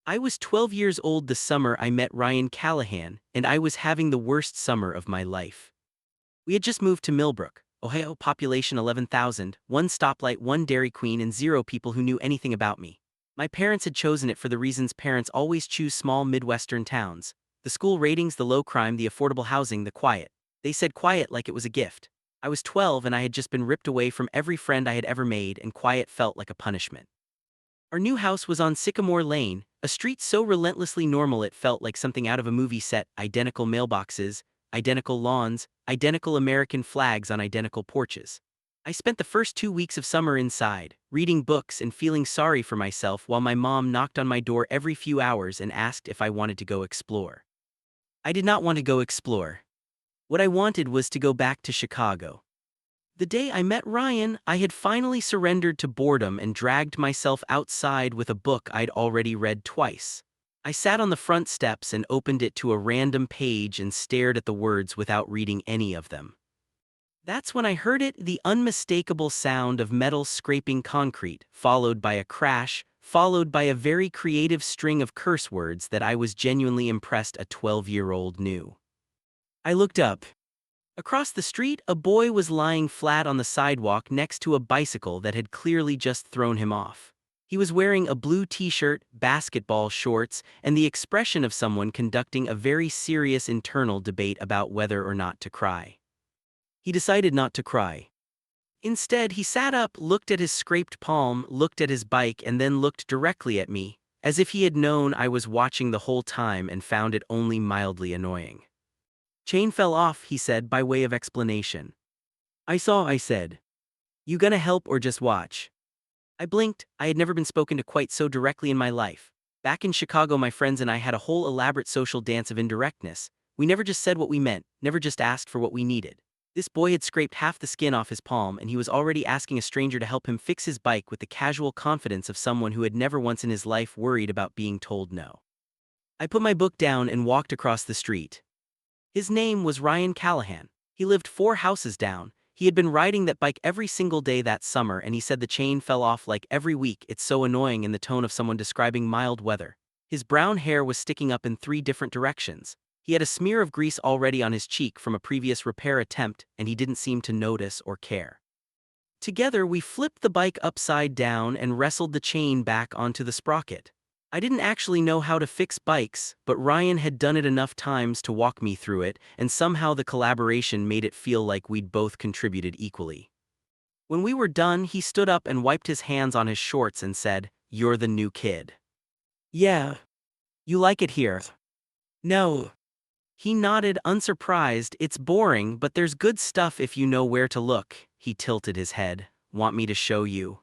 I was 12 years old the summer I met Ryan Callahan, and I was having the worst summer of my life. We had just moved to Millbrook, Ohio, population 11,000, one stoplight, one Dairy Queen, and zero people who knew anything about me. My parents had chosen it for the reasons parents always choose small Midwestern towns: the school ratings, the low crime, the affordable housing, the quiet. They said quiet like it was a gift. I was 12 and I had just been ripped away from every friend I had ever made, and quiet felt like a punishment. Our new house was on Sycamore Lane, a street so relentlessly normal it felt like something out of a movie set: identical mailboxes, identical lawns, identical American flags on identical porches. I spent the first 2 weeks of summer inside, reading books and feeling sorry for myself while my mom knocked on my door every few hours and asked if I wanted to go explore. I did not want to go explore. What I wanted was to go back to Chicago. The day I met Ryan, I had finally surrendered to boredom and dragged myself outside with a book I'd already read twice. I sat on the front steps and opened it to a random page and stared at the words without reading any of them. That's when I heard it, the unmistakable sound of metal scraping concrete, followed by a crash, followed by a very creative string of curse words that I was genuinely impressed a 12-year-old knew. I looked up. Across the street, a boy was lying flat on the sidewalk next to a bicycle that had clearly just thrown him off. He was wearing a blue t-shirt, basketball shorts, and the expression of someone conducting a very serious internal debate about whether or not to cry. He decided not to cry. Instead, he sat up, looked at his scraped palm, looked at his bike, and then looked directly at me, as if he had known I was watching the whole time and found it only mildly annoying. "Chain fell off," he said by way of explanation. "I saw," I said. "You gonna help or just watch?" I blinked. I had never been spoken to quite so directly in my life. Back in Chicago, my friends and I had a whole elaborate social dance of indirectness. We never just said what we meant, never just asked for what we needed. This boy had scraped half the skin off his palm, and he was already asking a stranger to help him fix his bike with the casual confidence of someone who had never once in his life worried about being told no. I put my book down and walked across the street. His name was Ryan Callahan. He lived 4 houses down. He had been riding that bike every single day that summer, and he said the chain fell off like every week. It's so annoying, in the tone of someone describing mild weather. His brown hair was sticking up in 3 different directions. He had a smear of grease already on his cheek from a previous repair attempt, and he didn't seem to notice or care. Together, we flipped the bike upside down and wrestled the chain back onto the sprocket. I didn't actually know how to fix bikes, but Ryan had done it enough times to walk me through it, and somehow the collaboration made it feel like we'd both contributed equally. When we were done, he stood up and wiped his hands on his shorts and said, "You're the new kid." "Yeah. You like it here?" "No." He nodded, unsurprised. "It's boring, but there's good stuff if you know where to look." He tilted his head. "Want me to show you?"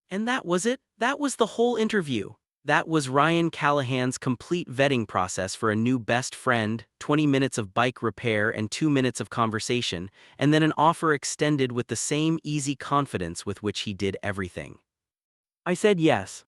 And that was it. That was the whole interview. That was Ryan Callahan's complete vetting process for a new best friend: 20 minutes of bike repair and 2 minutes of conversation, and then an offer extended with the same easy confidence with which he did everything. I said yes.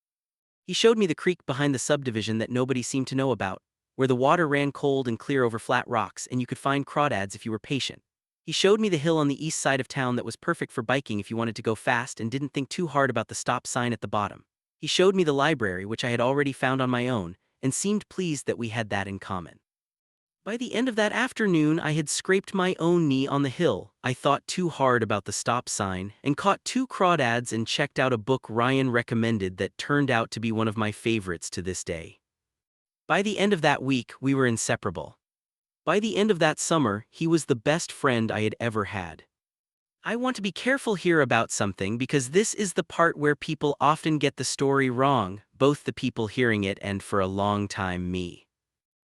He showed me the creek behind the subdivision that nobody seemed to know about, where the water ran cold and clear over flat rocks, and you could find crawdads if you were patient. He showed me the hill on the east side of town that was perfect for biking if you wanted to go fast and didn't think too hard about the stop sign at the bottom. He showed me the library, which I had already found on my own, and seemed pleased that we had that in common. By the end of that afternoon, I had scraped my own knee on the hill. I thought too hard about the stop sign, and caught 2 crawdads, and checked out a book Ryan recommended that turned out to be one of my favorites to this day. By the end of that week, we were inseparable. By the end of that summer, he was the best friend I had ever had. I want to be careful here about something, because this is the part where people often get the story wrong, both the people hearing it and, for a long time, me.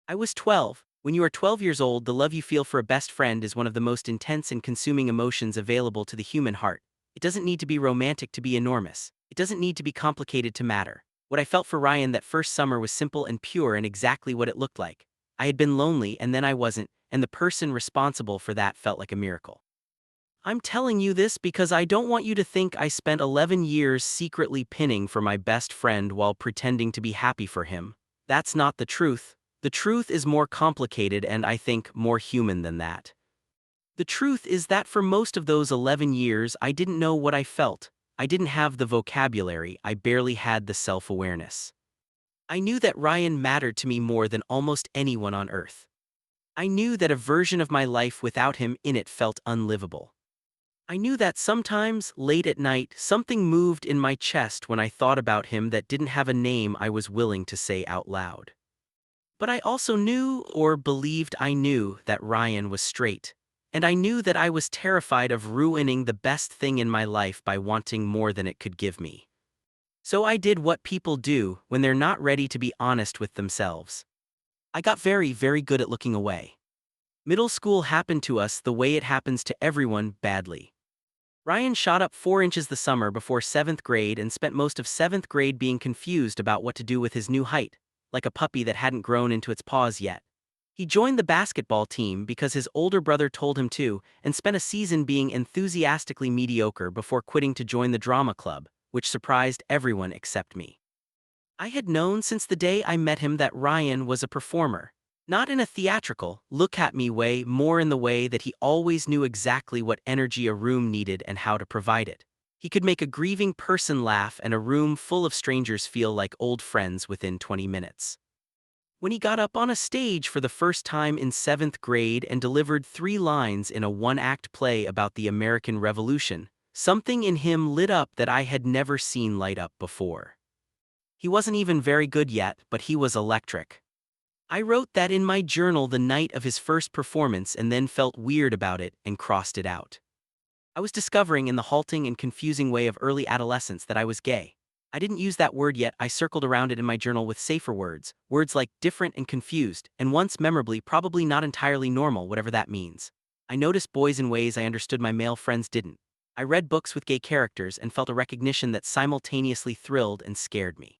I was 12. When you are 12 years old, the love you feel for a best friend is one of the most intense and consuming emotions available to the human heart. It doesn't need to be romantic to be enormous. It doesn't need to be complicated to matter. What I felt for Ryan that first summer was simple and pure, and exactly what it looked like. I had been lonely, and then I wasn't, and the person responsible for that felt like a miracle. I'm telling you this because I don't want you to think I spent 11 years secretly pinning for my best friend while pretending to be happy for him. That's not the truth. The truth is more complicated and, I think, more human than that. The truth is that for most of those 11 years, I didn't know what I felt. I didn't have the vocabulary. I barely had the self-awareness. I knew that Ryan mattered to me more than almost anyone on earth. I knew that a version of my life without him in it felt unlivable. I knew that sometimes, late at night, something moved in my chest when I thought about him that didn't have a name I was willing to say out loud. But I also knew, or believed I knew, that Ryan was straight. And I knew that I was terrified of ruining the best thing in my life by wanting more than it could give me. So I did what people do when they're not ready to be honest with themselves. I got very, very good at looking away. Middle school happened to us the way it happens to everyone, badly. Ryan shot up 4 inches the summer before 7th grade and spent most of 7th grade being confused about what to do with his new height, like a puppy that hadn't grown into its paws yet. He joined the basketball team because his older brother told him to and spent a season being enthusiastically mediocre before quitting to join the drama club, which surprised everyone except me. I had known since the day I met him that Ryan was a performer. Not in a theatrical, look-at-me way, more in the way that he always knew exactly what energy a room needed and how to provide it. He could make a grieving person laugh and a room full of strangers feel like old friends within 20 minutes. When he got up on a stage for the first time in 7th grade and delivered 3 lines in a one-act play about the American Revolution, something in him lit up that I had never seen light up before. He wasn't even very good yet, but he was electric. I wrote that in my journal the night of his first performance and then felt weird about it and crossed it out. I was discovering in the halting and confusing way of early adolescence that I was gay. I didn't use that word yet. I circled around it in my journal with safer words, words like different and confused, and once memorably probably not entirely normal, whatever that means. I noticed boys in ways I understood my male friends didn't. I read books with gay characters and felt a recognition that simultaneously thrilled and scared me.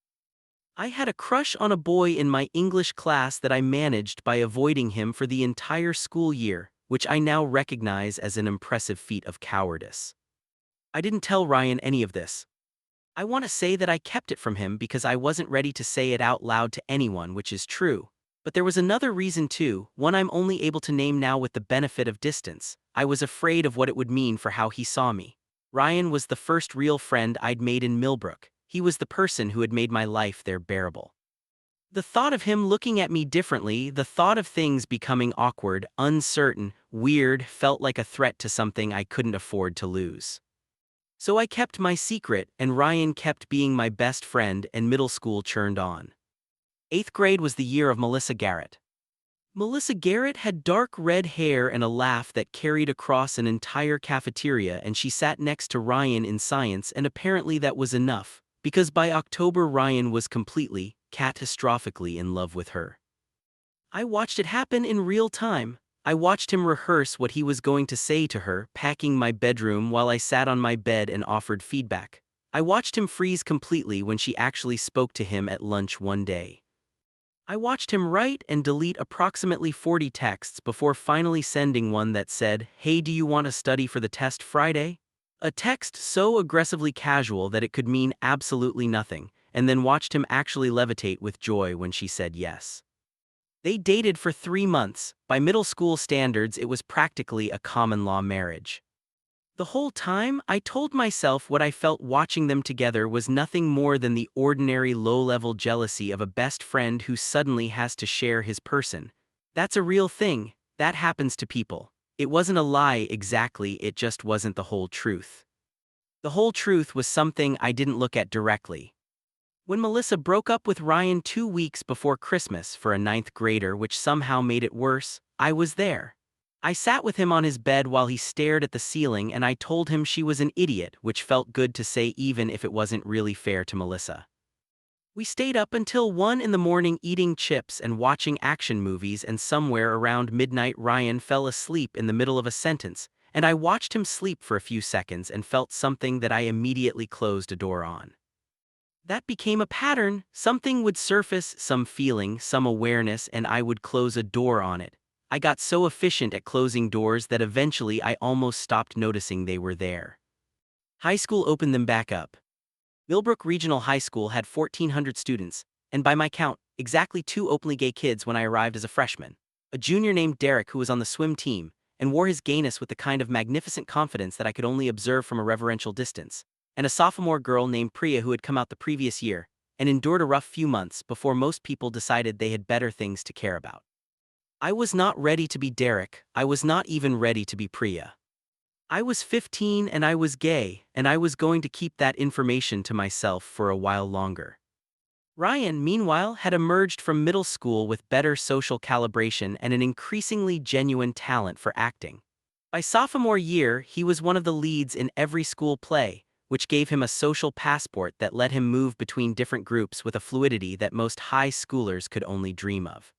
I had a crush on a boy in my English class that I managed by avoiding him for the entire school year, which I now recognize as an impressive feat of cowardice. I didn't tell Ryan any of this. I want to say that I kept it from him because I wasn't ready to say it out loud to anyone, which is true. But there was another reason too, one I'm only able to name now with the benefit of distance. I was afraid of what it would mean for how he saw me. Ryan was the first real friend I'd made in Millbrook. He was the person who had made my life there bearable. The thought of him looking at me differently, the thought of things becoming awkward, uncertain, weird, felt like a threat to something I couldn't afford to lose. So I kept my secret, and Ryan kept being my best friend, and middle school churned on. 8th grade was the year of Melissa Garrett. Melissa Garrett had dark red hair and a laugh that carried across an entire cafeteria, and she sat next to Ryan in science, and apparently that was enough. Because by October Ryan was completely, catastrophically in love with her. I watched it happen in real time. I watched him rehearse what he was going to say to her, packing my bedroom while I sat on my bed and offered feedback. I watched him freeze completely when she actually spoke to him at lunch one day. I watched him write and delete approximately 40 texts before finally sending one that said, "Hey, do you want to study for the test Friday?" A text so aggressively casual that it could mean absolutely nothing, and then watched him actually levitate with joy when she said yes. They dated for 3 months. By middle school standards, it was practically a common-law marriage. The whole time, I told myself what I felt watching them together was nothing more than the ordinary low-level jealousy of a best friend who suddenly has to share his person. That's a real thing. That happens to people. It wasn't a lie exactly, it just wasn't the whole truth. The whole truth was something I didn't look at directly. When Melissa broke up with Ryan 2 weeks before Christmas for a 9th grader, which somehow made it worse, I was there. I sat with him on his bed while he stared at the ceiling, and I told him she was an idiot, which felt good to say even if it wasn't really fair to Melissa. We stayed up until 1 in the morning eating chips and watching action movies, and somewhere around midnight Ryan fell asleep in the middle of a sentence, and I watched him sleep for a few seconds and felt something that I immediately closed a door on. That became a pattern. Something would surface, some feeling, some awareness, and I would close a door on it. I got so efficient at closing doors that eventually I almost stopped noticing they were there. High school opened them back up. Millbrook Regional High School had 1,400 students, and by my count, exactly 2 openly gay kids when I arrived as a freshman. A junior named Derek who was on the swim team, and wore his gayness with the kind of magnificent confidence that I could only observe from a reverential distance, and a sophomore girl named Priya who had come out the previous year, and endured a rough few months before most people decided they had better things to care about. I was not ready to be Derek, I was not even ready to be Priya. I was 15 and I was gay, and I was going to keep that information to myself for a while longer. Ryan, meanwhile, had emerged from middle school with better social calibration and an increasingly genuine talent for acting. By sophomore year, he was one of the leads in every school play, which gave him a social passport that let him move between different groups with a fluidity that most high schoolers could only dream of.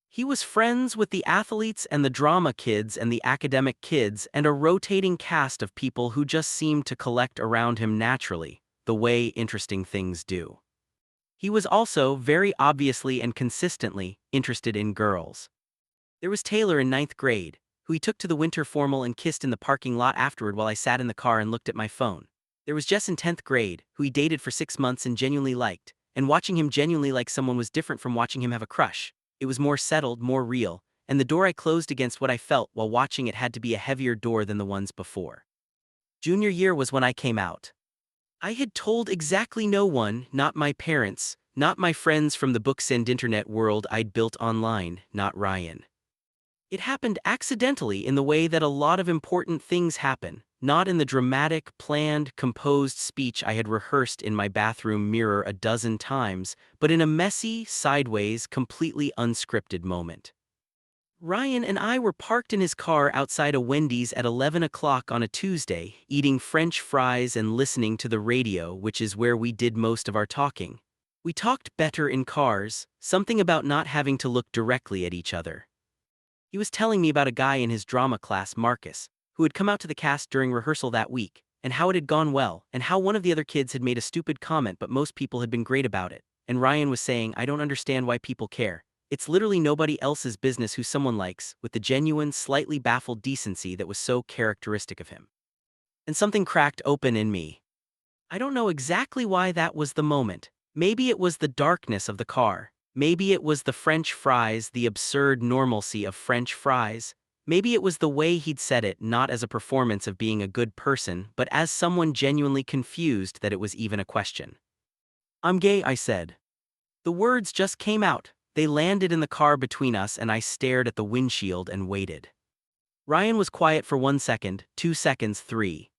He was friends with the athletes and the drama kids and the academic kids and a rotating cast of people who just seemed to collect around him naturally, the way interesting things do. He was also, very obviously and consistently, interested in girls. There was Taylor in ninth grade, who he took to the winter formal and kissed in the parking lot afterward while I sat in the car and looked at my phone. There was Jess in 10th grade, who he dated for 6 months and genuinely liked, and watching him genuinely like someone was different from watching him have a crush. It was more settled, more real, and the door I closed against what I felt while watching it had to be a heavier door than the ones before. Junior year was when I came out. I had told exactly no one, not my parents, not my friends from the books and internet world I'd built online, not Ryan. It happened accidentally in the way that a lot of important things happen, not in the dramatic, planned, composed speech I had rehearsed in my bathroom mirror a dozen times, but in a messy, sideways, completely unscripted moment. Ryan and I were parked in his car outside a Wendy's at 11 o'clock on a Tuesday, eating French fries and listening to the radio, which is where we did most of our talking. We talked better in cars, something about not having to look directly at each other. He was telling me about a guy in his drama class, Marcus, who had come out to the cast during rehearsal that week, and how it had gone well, and how one of the other kids had made a stupid comment but most people had been great about it. And Ryan was saying, I don't understand why people care. It's literally nobody else's business who someone likes, with the genuine, slightly baffled decency that was so characteristic of him. And something cracked open in me. I don't know exactly why that was the moment. Maybe it was the darkness of the car. Maybe it was the French fries, the absurd normalcy of French fries. Maybe it was the way he'd said it, not as a performance of being a good person, but as someone genuinely confused that it was even a question. I'm gay, I said. The words just came out. They landed in the car between us and I stared at the windshield and waited. Ryan was quiet for 1 second, 2 seconds, 3.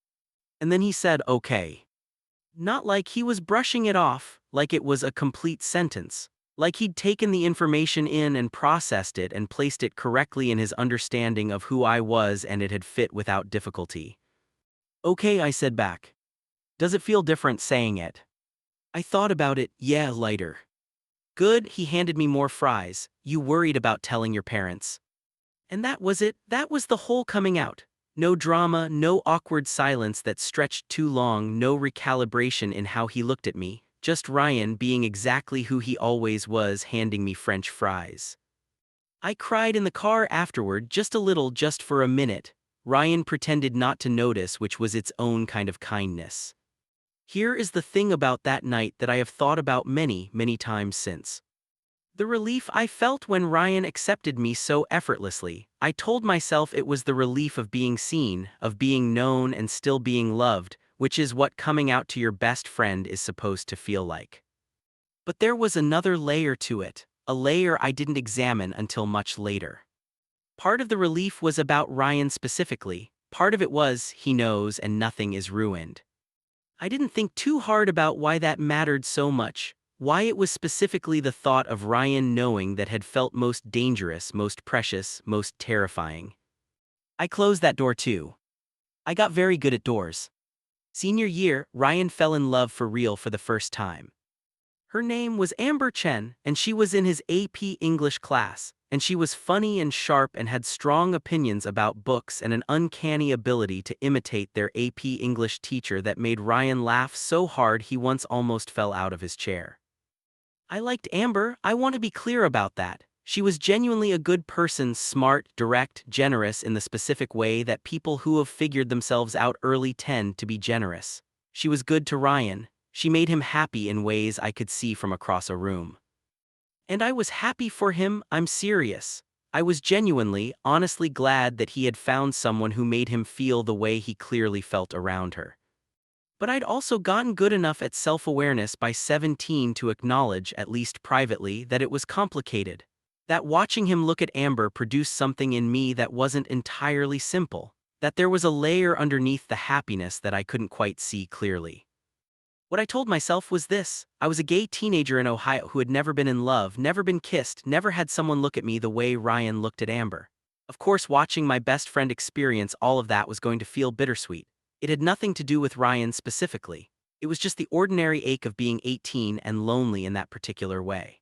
And then he said, okay. Not like he was brushing it off, like it was a complete sentence. Like he'd taken the information in and processed it and placed it correctly in his understanding of who I was and it had fit without difficulty. Okay, I said back. Does it feel different saying it? I thought about it, yeah, lighter. Good, he handed me more fries. You worried about telling your parents. And that was it, that was the whole coming out. No drama, no awkward silence that stretched too long, no recalibration in how he looked at me. Just Ryan being exactly who he always was, handing me French fries. I cried in the car afterward, just a little, just for a minute. Ryan pretended not to notice, which was its own kind of kindness. Here is the thing about that night that I have thought about many, many times since. The relief I felt when Ryan accepted me so effortlessly. I told myself it was the relief of being seen, of being known and still being loved, which is what coming out to your best friend is supposed to feel like. But there was another layer to it, a layer I didn't examine until much later. Part of the relief was about Ryan specifically, part of it was, he knows and nothing is ruined. I didn't think too hard about why that mattered so much, why it was specifically the thought of Ryan knowing that had felt most dangerous, most precious, most terrifying. I closed that door too. I got very good at doors. Senior year, Ryan fell in love for real for the first time. Her name was Amber Chen, and she was in his AP English class, and she was funny and sharp and had strong opinions about books and an uncanny ability to imitate their AP English teacher that made Ryan laugh so hard he once almost fell out of his chair. I liked Amber, I want to be clear about that. She was genuinely a good person, smart, direct, generous in the specific way that people who have figured themselves out early tend to be generous. She was good to Ryan. She made him happy in ways I could see from across a room. And I was happy for him, I'm serious. I was genuinely, honestly glad that he had found someone who made him feel the way he clearly felt around her. But I'd also gotten good enough at self-awareness by 17 to acknowledge, at least privately, that it was complicated. That watching him look at Amber produced something in me that wasn't entirely simple. That there was a layer underneath the happiness that I couldn't quite see clearly. What I told myself was this: I was a gay teenager in Ohio who had never been in love, never been kissed, never had someone look at me the way Ryan looked at Amber. Of course, watching my best friend experience all of that was going to feel bittersweet. It had nothing to do with Ryan specifically. It was just the ordinary ache of being 18 and lonely in that particular way.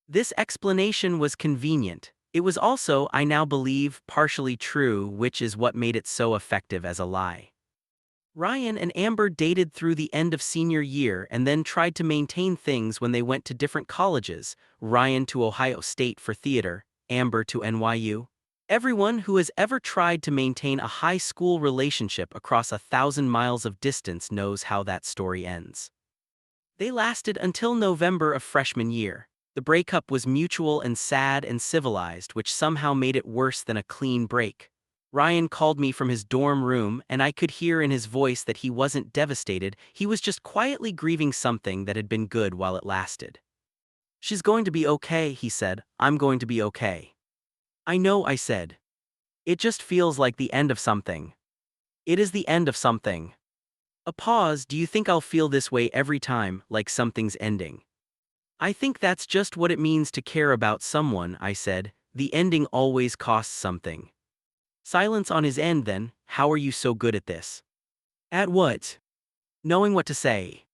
This explanation was convenient. It was also, I now believe, partially true, which is what made it so effective as a lie. Ryan and Amber dated through the end of senior year and then tried to maintain things when they went to different colleges, Ryan to Ohio State for theater, Amber to NYU. Everyone who has ever tried to maintain a high school relationship across 1,000 miles of distance knows how that story ends. They lasted until November of freshman year. The breakup was mutual and sad and civilized, which somehow made it worse than a clean break. Ryan called me from his dorm room, and I could hear in his voice that he wasn't devastated, he was just quietly grieving something that had been good while it lasted. "She's going to be okay," he said. "I'm going to be okay." "I know," I said. "It just feels like the end of something." "It is the end of something." A pause. "Do you think I'll feel this way every time, like something's ending?" "I think that's just what it means to care about someone," I said. "The ending always costs something." Silence on his end. "Then, how are you so good at this?" "At what?" "Knowing what to say."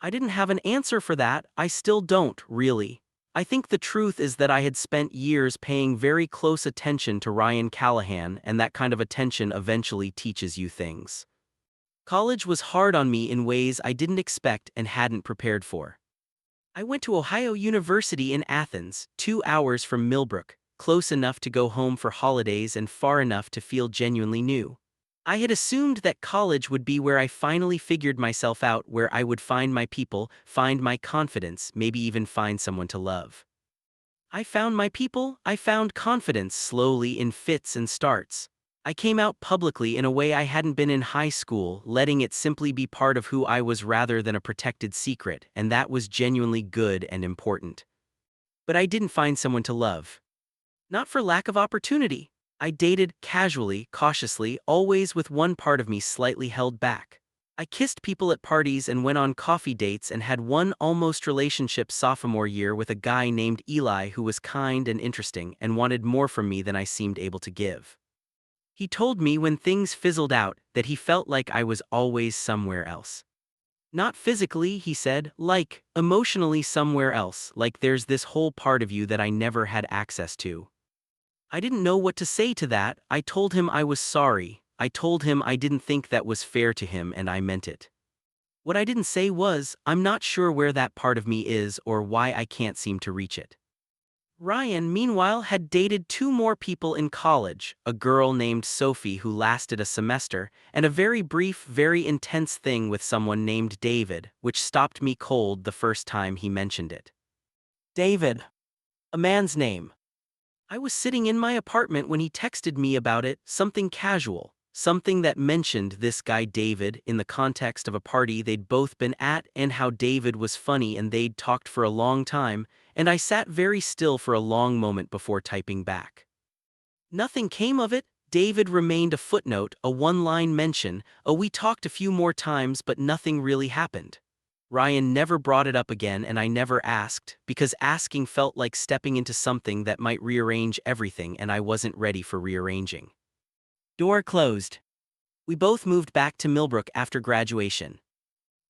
I didn't have an answer for that. I still don't, really. I think the truth is that I had spent years paying very close attention to Ryan Callahan, and that kind of attention eventually teaches you things. College was hard on me in ways I didn't expect and hadn't prepared for. I went to Ohio University in Athens, 2 hours from Millbrook, close enough to go home for holidays and far enough to feel genuinely new. I had assumed that college would be where I finally figured myself out, where I would find my people, find my confidence, maybe even find someone to love. I found my people, I found confidence slowly in fits and starts. I came out publicly in a way I hadn't been in high school, letting it simply be part of who I was rather than a protected secret, and that was genuinely good and important. But I didn't find someone to love. Not for lack of opportunity. I dated, casually, cautiously, always with one part of me slightly held back. I kissed people at parties and went on coffee dates and had one almost relationship sophomore year with a guy named Eli who was kind and interesting and wanted more from me than I seemed able to give. He told me when things fizzled out that he felt like I was always somewhere else. Not physically, he said, like, emotionally somewhere else, like there's this whole part of you that I never had access to. I didn't know what to say to that. I told him I was sorry. I told him I didn't think that was fair to him, and I meant it. What I didn't say was, I'm not sure where that part of me is or why I can't seem to reach it. Ryan, meanwhile, had dated 2 more people in college, a girl named Sophie who lasted a semester, and a very brief, very intense thing with someone named David, which stopped me cold the first time he mentioned it. David. A man's name. I was sitting in my apartment when he texted me about it, something casual, something that mentioned this guy David in the context of a party they'd both been at and how David was funny and they'd talked for a long time, and I sat very still for a long moment before typing back. Nothing came of it. David remained a footnote, a one-line mention, we talked a few more times but nothing really happened. Ryan never brought it up again and I never asked, because asking felt like stepping into something that might rearrange everything and I wasn't ready for rearranging. Door closed. We both moved back to Millbrook after graduation.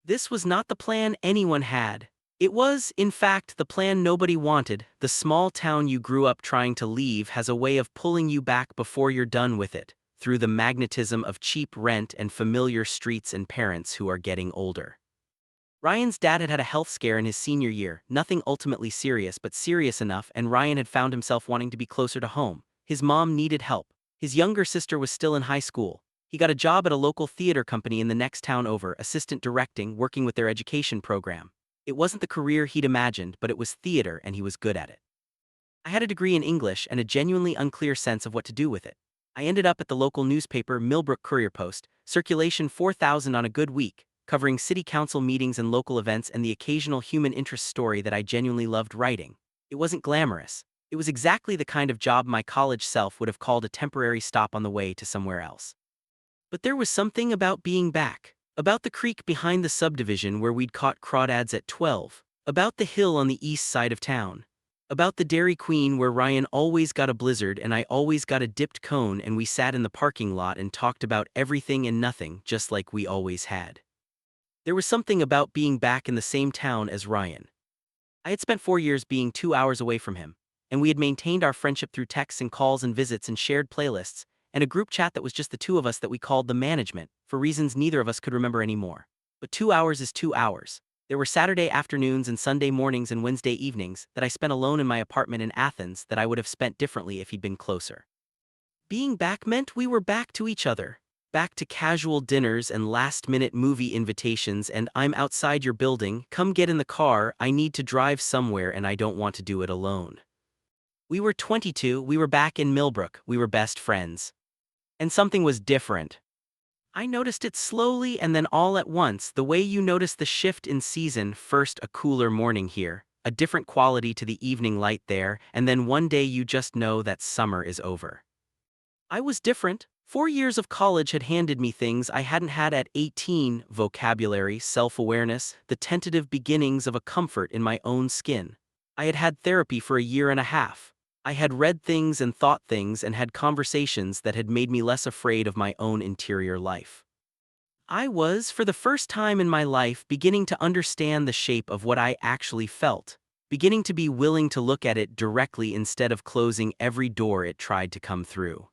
This was not the plan anyone had. It was, in fact, the plan nobody wanted. The small town you grew up trying to leave has a way of pulling you back before you're done with it, through the magnetism of cheap rent and familiar streets and parents who are getting older. Ryan's dad had had a health scare in his senior year, nothing ultimately serious but serious enough, and Ryan had found himself wanting to be closer to home. His mom needed help. His younger sister was still in high school. He got a job at a local theater company in the next town over, assistant directing, working with their education program. It wasn't the career he'd imagined, but it was theater and he was good at it. I had a degree in English and a genuinely unclear sense of what to do with it. I ended up at the local newspaper Millbrook Courier Post, circulation 4,000 on a good week. covering city council meetings and local events and the occasional human interest story that I genuinely loved writing. It wasn't glamorous. It was exactly the kind of job my college self would have called a temporary stop on the way to somewhere else. But there was something about being back. About the creek behind the subdivision where we'd caught crawdads at 12. About the hill on the east side of town. About the Dairy Queen where Ryan always got a blizzard and I always got a dipped cone and we sat in the parking lot and talked about everything and nothing just like we always had. There was something about being back in the same town as Ryan. I had spent 4 years being 2 hours away from him, and we had maintained our friendship through texts and calls and visits and shared playlists, and a group chat that was just the two of us that we called the management, for reasons neither of us could remember anymore. But 2 hours is 2 hours. There were Saturday afternoons and Sunday mornings and Wednesday evenings that I spent alone in my apartment in Athens that I would have spent differently if he'd been closer. Being back meant we were back to each other. Back to casual dinners and last-minute movie invitations and I'm outside your building, come get in the car, I need to drive somewhere and I don't want to do it alone. We were 22, we were back in Millbrook, we were best friends. And something was different. I noticed it slowly and then all at once, the way you notice the shift in season, first a cooler morning here, a different quality to the evening light there, and then one day you just know that summer is over. I was different. 4 years of college had handed me things I hadn't had at 18, vocabulary, self-awareness, the tentative beginnings of a comfort in my own skin. I had had therapy for a year and a half. I had read things and thought things and had conversations that had made me less afraid of my own interior life. I was, for the first time in my life, beginning to understand the shape of what I actually felt, beginning to be willing to look at it directly instead of closing every door it tried to come through.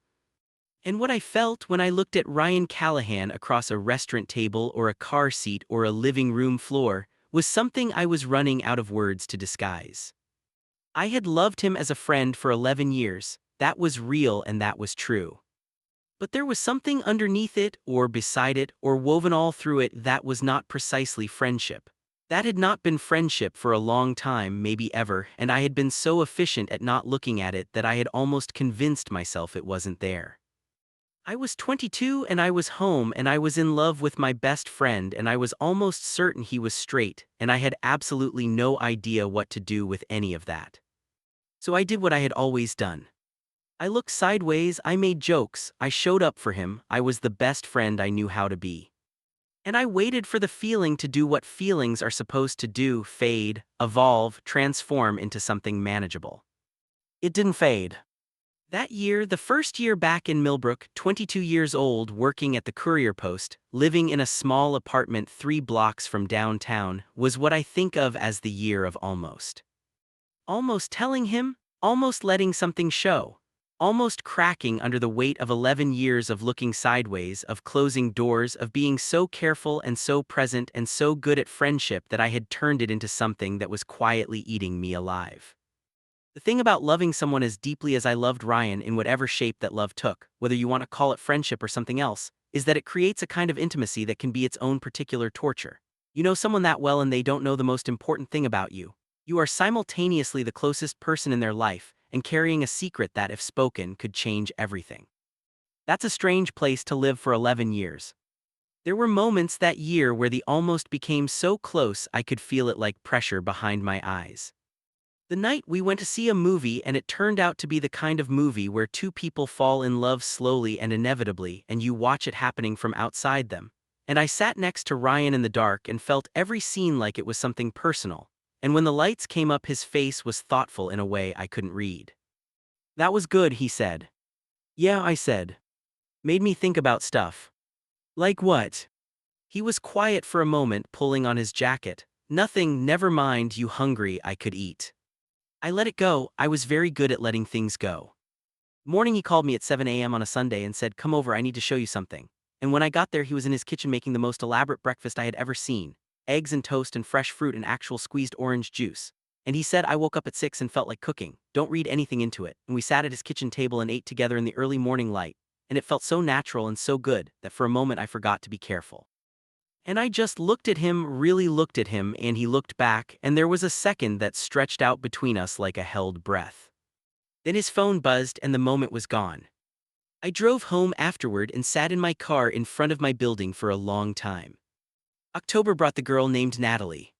And what I felt when I looked at Ryan Callahan across a restaurant table or a car seat or a living room floor was something I was running out of words to disguise. I had loved him as a friend for 11 years, that was real and that was true. But there was something underneath it, or beside it, or woven all through it that was not precisely friendship. That had not been friendship for a long time, maybe ever, and I had been so efficient at not looking at it that I had almost convinced myself it wasn't there. I was 22 and I was home and I was in love with my best friend and I was almost certain he was straight and I had absolutely no idea what to do with any of that. So I did what I had always done. I looked sideways, I made jokes, I showed up for him, I was the best friend I knew how to be. And I waited for the feeling to do what feelings are supposed to do, fade, evolve, transform into something manageable. It didn't fade. That year, the first year back in Millbrook, 22 years old, working at the Courier Post, living in a small apartment 3 blocks from downtown, was what I think of as the year of almost. Almost telling him, almost letting something show, almost cracking under the weight of 11 years of looking sideways, of closing doors, of being so careful and so present and so good at friendship that I had turned it into something that was quietly eating me alive. The thing about loving someone as deeply as I loved Ryan in whatever shape that love took, whether you want to call it friendship or something else, is that it creates a kind of intimacy that can be its own particular torture. You know someone that well and they don't know the most important thing about you. You are simultaneously the closest person in their life and carrying a secret that, if spoken, could change everything. That's a strange place to live for 11 years. There were moments that year where the almost became so close I could feel it like pressure behind my eyes. The night we went to see a movie and it turned out to be the kind of movie where two people fall in love slowly and inevitably and you watch it happening from outside them. And I sat next to Ryan in the dark and felt every scene like it was something personal. And when the lights came up his face was thoughtful in a way I couldn't read. "That was good," he said. "Yeah," I said. "Made me think about stuff." "Like what?" He was quiet for a moment, pulling on his jacket. "Nothing, never mind, you hungry, I could eat." I let it go. I was very good at letting things go. Morning he called me at 7 a.m. on a Sunday and said, "Come over, I need to show you something." And when I got there he was in his kitchen making the most elaborate breakfast I had ever seen. Eggs and toast and fresh fruit and actual squeezed orange juice. And he said I woke up at 6 and felt like cooking. Don't read anything into it. And we sat at his kitchen table and ate together in the early morning light. And it felt so natural and so good that for a moment I forgot to be careful. And I just looked at him, really looked at him, and he looked back, and there was a second that stretched out between us like a held breath. Then his phone buzzed and the moment was gone. I drove home afterward and sat in my car in front of my building for a long time. October brought the girl named Natalie.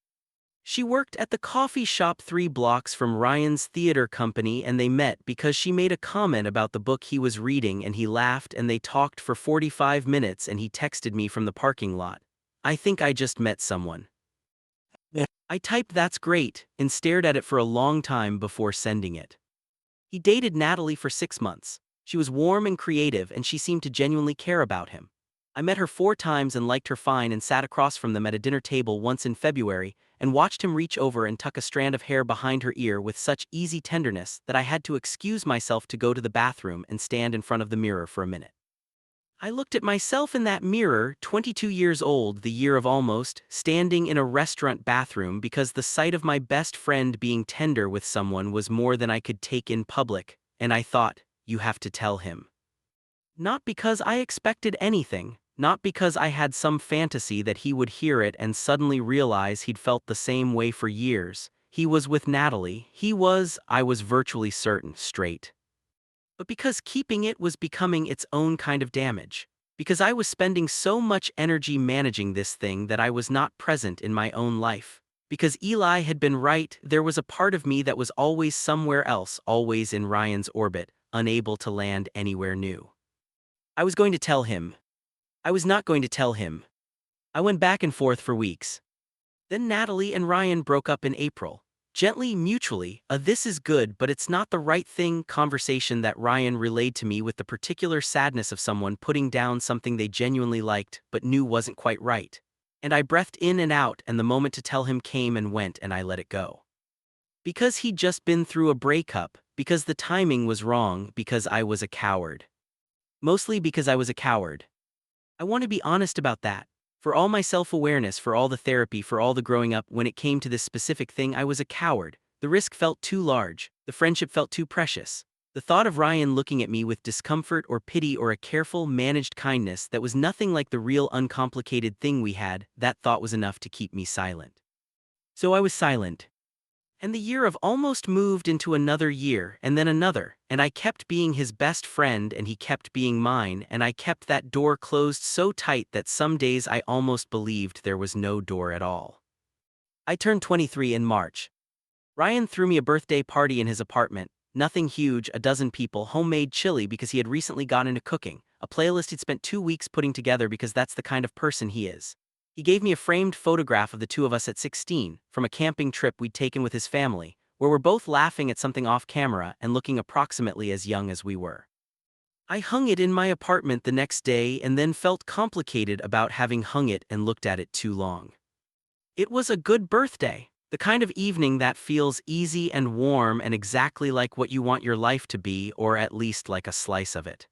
She worked at the coffee shop 3 blocks from Ryan's theater company, and they met because she made a comment about the book he was reading, and he laughed, and they talked for 45 minutes, and he texted me from the parking lot. I think I just met someone. Yeah. I typed "that's great" and stared at it for a long time before sending it. He dated Natalie for 6 months. She was warm and creative, and she seemed to genuinely care about him. I met her 4 times and liked her fine, and sat across from them at a dinner table once in February and watched him reach over and tuck a strand of hair behind her ear with such easy tenderness that I had to excuse myself to go to the bathroom and stand in front of the mirror for a minute. I looked at myself in that mirror, 22 years old, the year of almost, standing in a restaurant bathroom because the sight of my best friend being tender with someone was more than I could take in public, and I thought, you have to tell him. Not because I expected anything, not because I had some fantasy that he would hear it and suddenly realize he'd felt the same way for years. He was with Natalie, I was virtually certain, straight. But because keeping it was becoming its own kind of damage. Because I was spending so much energy managing this thing that I was not present in my own life. Because Eli had been right, there was a part of me that was always somewhere else, always in Ryan's orbit, unable to land anywhere new. I was going to tell him. I was not going to tell him. I went back and forth for weeks. Then Natalie and Ryan broke up in April. Gently, mutually, a "this is good but it's not the right thing" conversation that Ryan relayed to me with the particular sadness of someone putting down something they genuinely liked but knew wasn't quite right. And I breathed in and out, and the moment to tell him came and went, and I let it go. Because he'd just been through a breakup, because the timing was wrong, because I was a coward. Mostly because I was a coward. I want to be honest about that. For all my self-awareness, for all the therapy, for all the growing up, when it came to this specific thing, I was a coward. The risk felt too large. The friendship felt too precious. The thought of Ryan looking at me with discomfort or pity or a careful, managed kindness that was nothing like the real, uncomplicated thing we had, that thought was enough to keep me silent. So I was silent. And the year of almost moved into another year, and then another, and I kept being his best friend and he kept being mine, and I kept that door closed so tight that some days I almost believed there was no door at all. I turned 23 in March. Ryan threw me a birthday party in his apartment, nothing huge, a dozen people, homemade chili because he had recently gotten into cooking, a playlist he'd spent 2 weeks putting together because that's the kind of person he is. He gave me a framed photograph of the two of us at 16, from a camping trip we'd taken with his family, where we're both laughing at something off camera and looking approximately as young as we were. I hung it in my apartment the next day and then felt complicated about having hung it and looked at it too long. It was a good birthday, the kind of evening that feels easy and warm and exactly like what you want your life to be, or at least like a slice of it.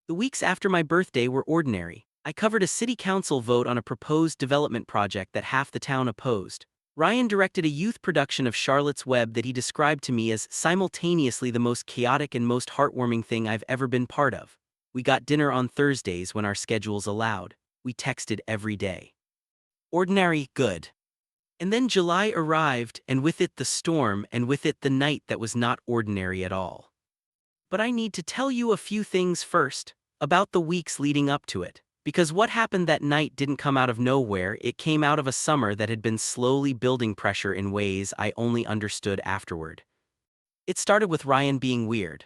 The weeks after my birthday were ordinary. I covered a city council vote on a proposed development project that half the town opposed. Ryan directed a youth production of Charlotte's Web that he described to me as simultaneously the most chaotic and most heartwarming thing I've ever been part of. We got dinner on Thursdays when our schedules allowed. We texted every day. Ordinary, good. And then July arrived, and with it the storm, and with it the night that was not ordinary at all. But I need to tell you a few things first, about the weeks leading up to it. Because what happened that night didn't come out of nowhere, it came out of a summer that had been slowly building pressure in ways I only understood afterward. It started with Ryan being weird.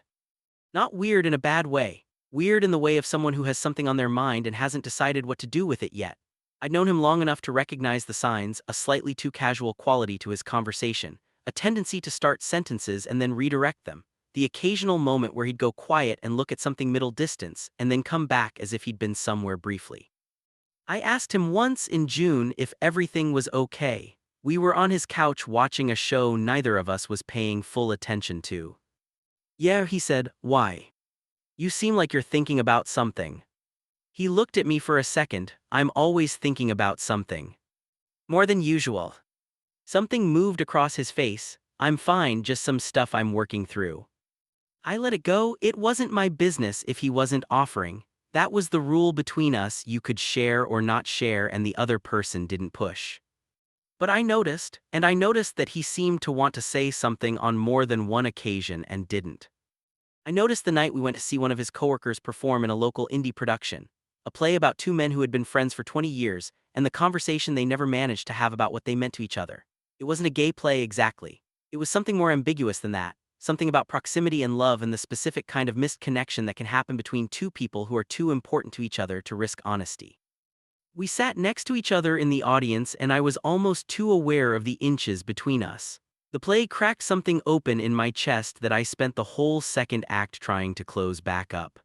Not weird in a bad way. Weird in the way of someone who has something on their mind and hasn't decided what to do with it yet. I'd known him long enough to recognize the signs, a slightly too casual quality to his conversation, a tendency to start sentences and then redirect them, the occasional moment where he'd go quiet and look at something middle distance and then come back as if he'd been somewhere briefly. I asked him once in June if everything was okay. We were on his couch watching a show neither of us was paying full attention to. Yeah, he said. Why? You seem like you're thinking about something. He looked at me for a second. I'm always thinking about something. More than usual. Something moved across his face. I'm fine, just some stuff I'm working through. I let it go. It wasn't my business if he wasn't offering. That was the rule between us. You could share or not share, and the other person didn't push. But I noticed, and I noticed that he seemed to want to say something on more than one occasion and didn't. I noticed the night we went to see one of his coworkers perform in a local indie production, a play about two men who had been friends for 20 years, and the conversation they never managed to have about what they meant to each other. It wasn't a gay play exactly. It was something more ambiguous than that, something about proximity and love and the specific kind of missed connection that can happen between two people who are too important to each other to risk honesty. We sat next to each other in the audience, and I was almost too aware of the inches between us. The play cracked something open in my chest that I spent the whole second act trying to close back up.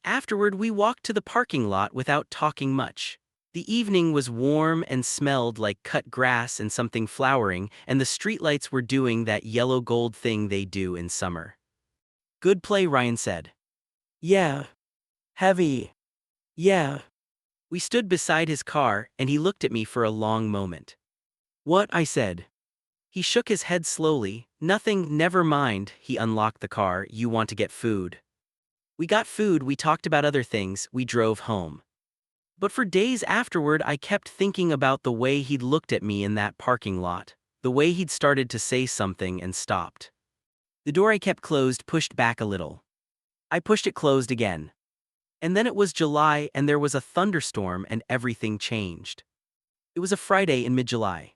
Afterward, we walked to the parking lot without talking much. The evening was warm and smelled like cut grass and something flowering, and the streetlights were doing that yellow gold thing they do in summer. "Good play," Ryan said. "Yeah. Heavy. Yeah." We stood beside his car, and he looked at me for a long moment. "What?" I said. He shook his head slowly. "Nothing, never mind." He unlocked the car. "You want to get food?" We got food, we talked about other things, we drove home. But for days afterward, I kept thinking about the way he'd looked at me in that parking lot, the way he'd started to say something and stopped. The door I kept closed pushed back a little. I pushed it closed again. And then it was July, and there was a thunderstorm, and everything changed. It was a Friday in mid-July.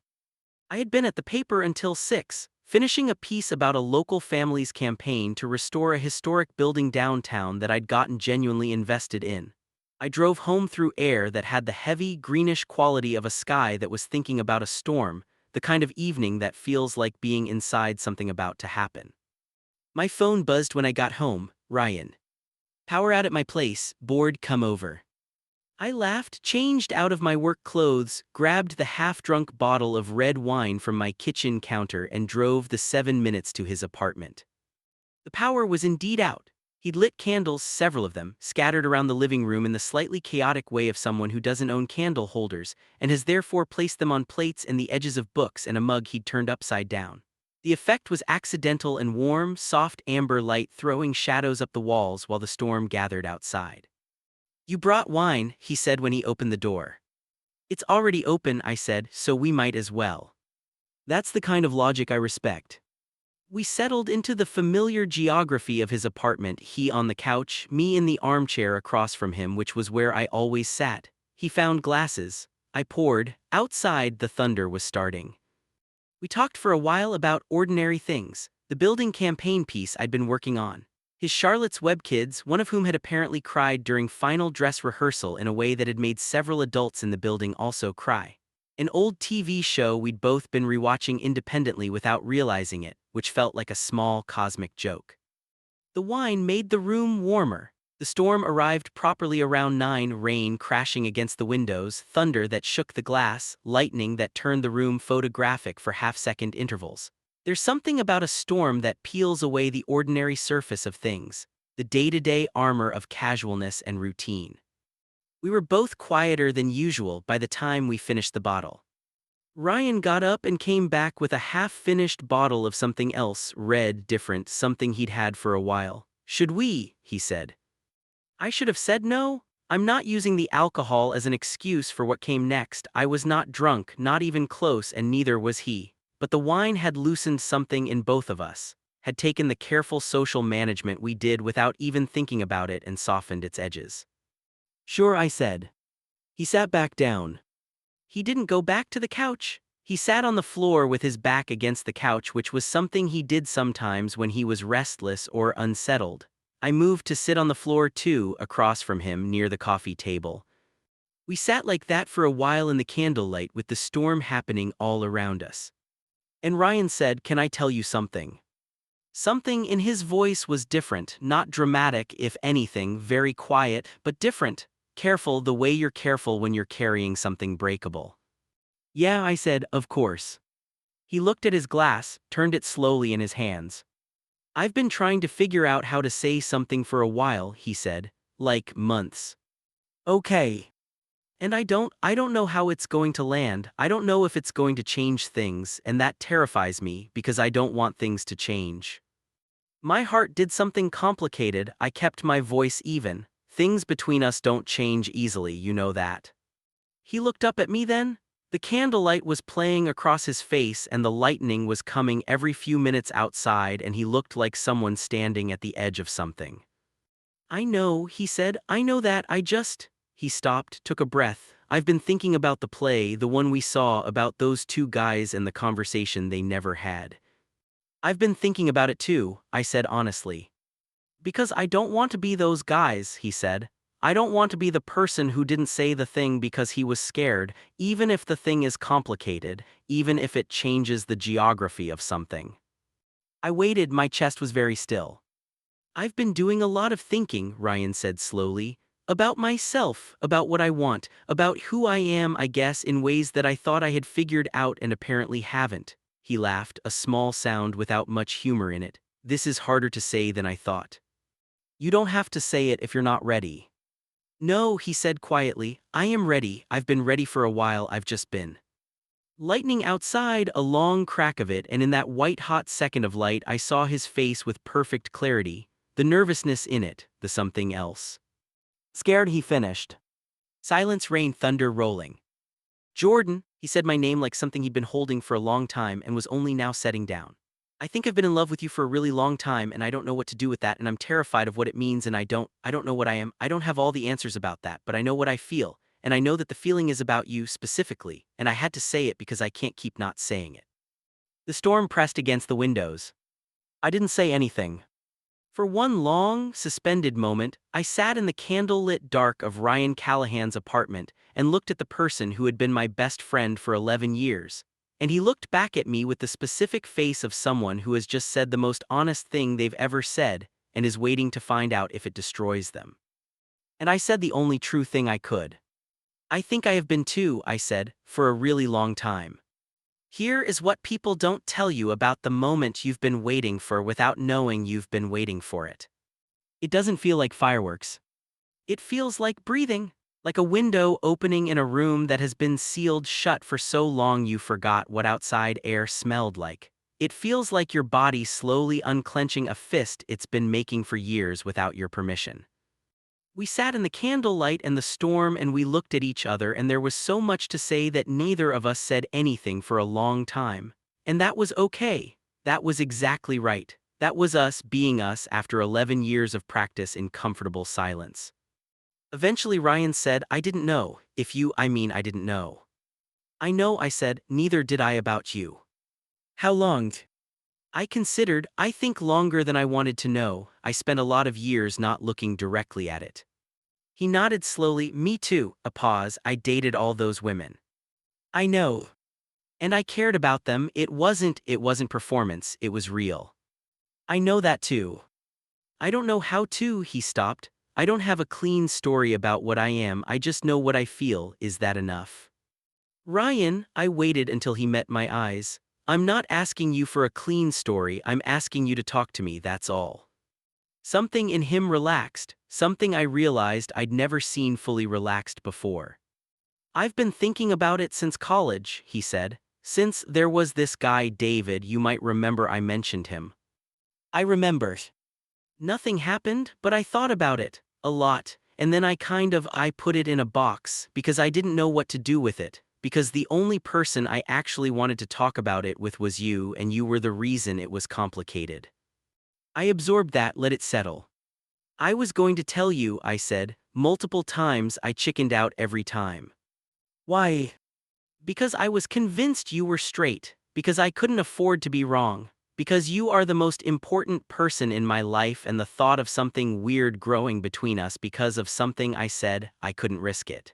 I had been at the paper until 6, finishing a piece about a local family's campaign to restore a historic building downtown that I'd gotten genuinely invested in. I drove home through air that had the heavy, greenish quality of a sky that was thinking about a storm, the kind of evening that feels like being inside something about to happen. My phone buzzed when I got home. "Ryan. Power out at my place, bored, come over." I laughed, changed out of my work clothes, grabbed the half-drunk bottle of red wine from my kitchen counter and drove the 7 minutes to his apartment. The power was indeed out. He'd lit candles, several of them, scattered around the living room in the slightly chaotic way of someone who doesn't own candle holders and has therefore placed them on plates and the edges of books and a mug he'd turned upside down. The effect was accidental and warm, soft amber light throwing shadows up the walls while the storm gathered outside. "You brought wine," he said when he opened the door. "It's already open," I said, "so we might as well." That's the kind of logic I respect. We settled into the familiar geography of his apartment, he on the couch, me in the armchair across from him, which was where I always sat. He found glasses. I poured. Outside, the thunder was starting. We talked for a while about ordinary things, the building campaign piece I'd been working on. His Charlotte's Web kids, one of whom had apparently cried during final dress rehearsal in a way that had made several adults in the building also cry. An old TV show we'd both been rewatching independently without realizing it, which felt like a small cosmic joke. The wine made the room warmer. The storm arrived properly around 9, rain crashing against the windows, thunder that shook the glass, lightning that turned the room photographic for half-second intervals. There's something about a storm that peels away the ordinary surface of things, the day-to-day armor of casualness and routine. We were both quieter than usual by the time we finished the bottle. Ryan got up and came back with a half-finished bottle of something else, red, different, something he'd had for a while. "Should we?" he said. I should have said no. I'm not using the alcohol as an excuse for what came next. I was not drunk, not even close, and neither was he. But the wine had loosened something in both of us, had taken the careful social management we did without even thinking about it and softened its edges. "Sure," I said. He sat back down. He didn't go back to the couch. He sat on the floor with his back against the couch, which was something he did sometimes when he was restless or unsettled. I moved to sit on the floor too, across from him, near the coffee table. We sat like that for a while in the candlelight with the storm happening all around us. And Ryan said, "Can I tell you something?" Something in his voice was different, not dramatic, if anything, very quiet, but different. Careful, the way you're careful when you're carrying something breakable. "Yeah," I said, "of course." He looked at his glass, turned it slowly in his hands. "I've been trying to figure out how to say something for a while," he said. "Like months." "Okay. And I don't know how it's going to land. I don't know if it's going to change things, and that terrifies me because I don't want things to change. My heart did something complicated. I kept my voice even. Things between us don't change easily, you know that." He looked up at me then. The candlelight was playing across his face and the lightning was coming every few minutes outside, and he looked like someone standing at the edge of something. "I know," he said, "I know that, He stopped, took a breath. I've been thinking about the play, the one we saw, about those two guys and the conversation they never had. I've been thinking about it too, I said honestly. Because I don't want to be those guys, he said. I don't want to be the person who didn't say the thing because he was scared, even if the thing is complicated, even if it changes the geography of something. I waited, my chest was very still. I've been doing a lot of thinking, Ryan said slowly, about myself, about what I want, about who I am, I guess, in ways that I thought I had figured out and apparently haven't. He laughed, a small sound without much humor in it. This is harder to say than I thought. You don't have to say it if you're not ready. No, he said quietly, I am ready. I've been ready for a while, I've just been. Lightning outside, a long crack of it, and in that white-hot second of light I saw his face with perfect clarity, the nervousness in it, the something else. Scared, he finished. Silence, rain, thunder rolling. Jordan, he said my name like something he'd been holding for a long time and was only now setting down. I think I've been in love with you for a really long time and I don't know what to do with that and I'm terrified of what it means and I don't know what I am. I don't have all the answers about that, but I know what I feel. And I know that the feeling is about you specifically, and I had to say it because I can't keep not saying it. The storm pressed against the windows. I didn't say anything. For one long, suspended moment, I sat in the candle-lit dark of Ryan Callahan's apartment and looked at the person who had been my best friend for 11 years. And he looked back at me with the specific face of someone who has just said the most honest thing they've ever said and is waiting to find out if it destroys them. And I said the only true thing I could. I think I have been too, I said, for a really long time. Here is what people don't tell you about the moment you've been waiting for without knowing you've been waiting for it. It doesn't feel like fireworks. It feels like breathing, like a window opening in a room that has been sealed shut for so long you forgot what outside air smelled like. It feels like your body slowly unclenching a fist it's been making for years without your permission. We sat in the candlelight and the storm and we looked at each other and there was so much to say that neither of us said anything for a long time. And that was okay. That was exactly right. That was us being us after 11 years of practice in comfortable silence. Eventually Ryan said, I didn't know. I didn't know. I know, I said, neither did I about you. How long? I considered, I think longer than I wanted to know. I spent a lot of years not looking directly at it. He nodded slowly, me too, a pause, I dated all those women. I know. And I cared about them, it wasn't performance, it was real. I know that too. I don't know how to, he stopped. I don't have a clean story about what I am, I just know what I feel, is that enough? Ryan, I waited until he met my eyes. I'm not asking you for a clean story, I'm asking you to talk to me, that's all. Something in him relaxed, something I realized I'd never seen fully relaxed before. I've been thinking about it since college, he said. Since there was this guy David, you might remember I mentioned him. I remembered. Nothing happened, but I thought about it, a lot, and then I put it in a box, because I didn't know what to do with it. Because the only person I actually wanted to talk about it with was you, and you were the reason it was complicated. I absorbed that, let it settle. I was going to tell you, I said, multiple times. I chickened out every time. Why? Because I was convinced you were straight, because I couldn't afford to be wrong, because you are the most important person in my life and the thought of something weird growing between us because of something I said, I couldn't risk it.